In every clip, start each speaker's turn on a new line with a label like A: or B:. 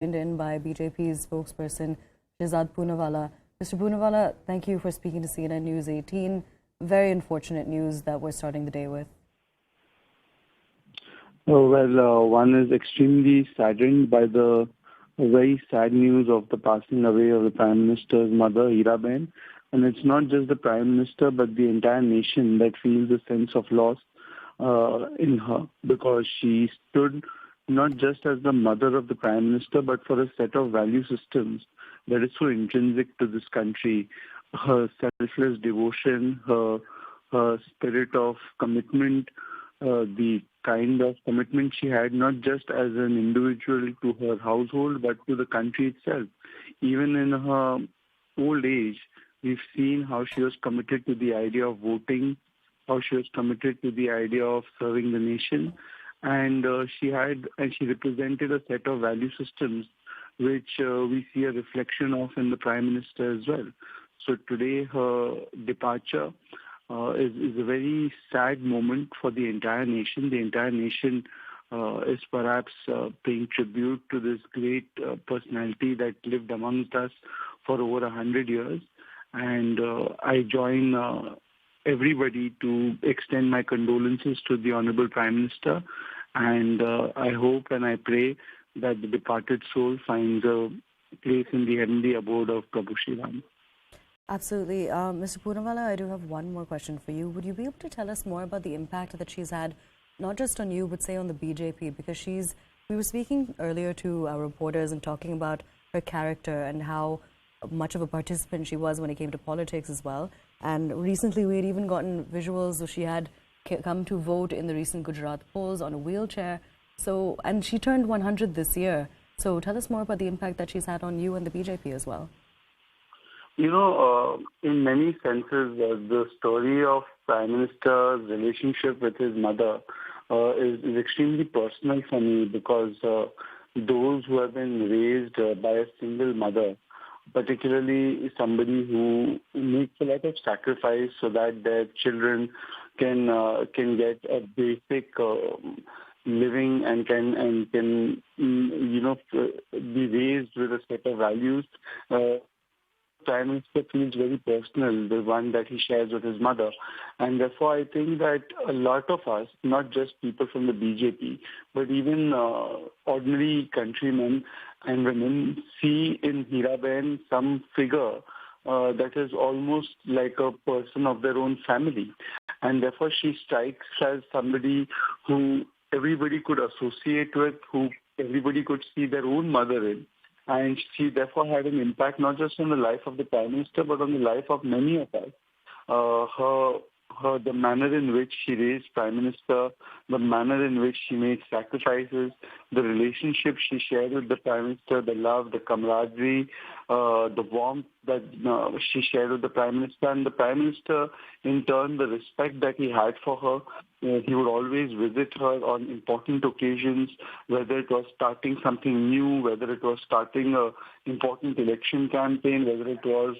A: in by BJP's spokesperson, Shehzad Poonawalla. Mr. Poonawalla, thank you for speaking to CNN News 18. Very unfortunate news that we're starting the day with.
B: Oh, well, one is extremely saddened by the very sad news of the passing away of the Prime Minister's mother, Heeraben. And it's not just the Prime Minister, but the entire nation that feels a sense of loss in her, because she stood not just as the mother of the Prime Minister, but for a set of value systems that is so intrinsic to this country. Her selfless devotion, her spirit of commitment, the kind of commitment she had not just as an individual to her household, but to the country itself. Even in her old age, we've seen how she was committed to the idea of voting, how she was committed to the idea of serving the nation, and she represented a set of value systems which we see a reflection of in the Prime Minister as well. So today her departure is a very sad moment for the entire nation. The entire nation is perhaps paying tribute to this great personality that lived amongst us for over 100 years. And I join everybody to extend my condolences to the Honorable Prime Minister. And I hope and I pray that the departed soul finds a place in the heavenly abode of Prabhu Shehzad.
A: Absolutely. Mr. Poonawalla, I do have one more question for you. Would you be able to tell us more about the impact that she's had, not just on you, but say on the BJP? Because we were speaking earlier to our reporters and talking about her character and how much of a participant she was when it came to politics as well. And recently we had even gotten visuals where she had come to vote in the recent Gujarat polls on a wheelchair. And she turned 100 this year. So tell us more about the impact that she's had on you and the BJP as well.
B: You know, in many senses, the story of Prime Minister's relationship with his mother is extremely personal for me, because those who have been raised by a single mother, particularly somebody who makes a lot of sacrifice so that their children can get a basic living and can be raised with a set of values. Prime Minister feels very personal, the one that he shares with his mother. And therefore, I think that a lot of us, not just people from the BJP, but even ordinary countrymen and women, see in Heeraben some figure that is almost like a person of their own family. And therefore, she strikes as somebody who everybody could associate with, who everybody could see their own mother in. And she therefore had an impact not just on the life of the Prime Minister, but on the life of many of us. The manner in which she raised Prime Minister, the manner in which she made sacrifices, the relationship she shared with the Prime Minister, the love, the camaraderie, the warmth that she shared with the Prime Minister, and the Prime Minister, in turn, the respect that he had for her. He would always visit her on important occasions, whether it was starting something new, whether it was starting an important election campaign, whether it was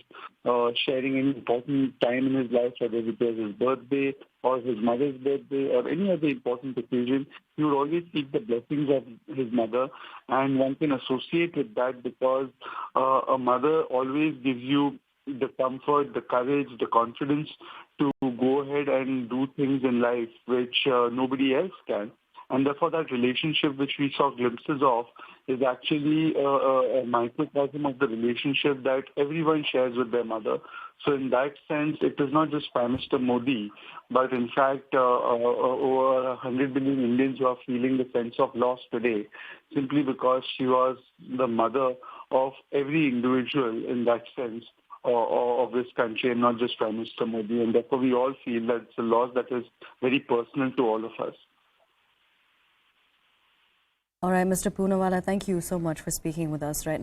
B: sharing an important time in his life, whether it was his birthday or his mother's birthday or any other important occasion. He would always seek the blessings of his mother, and one can associate with that because a mother always gives you the comfort, the courage, the confidence to go ahead and do things in life which nobody else can. And therefore that relationship which we saw glimpses of is actually a microcosm of the relationship that everyone shares with their mother. So in that sense, it is not just Prime Minister Modi, but in fact over 100 billion Indians who are feeling the sense of loss today, simply because she was the mother of every individual in that sense of this country, and not just Prime Minister Modi. And therefore we all feel that it's a loss that is very personal to all of us.
A: All right, Mr. Poonawalla, thank you so much for speaking with us right now.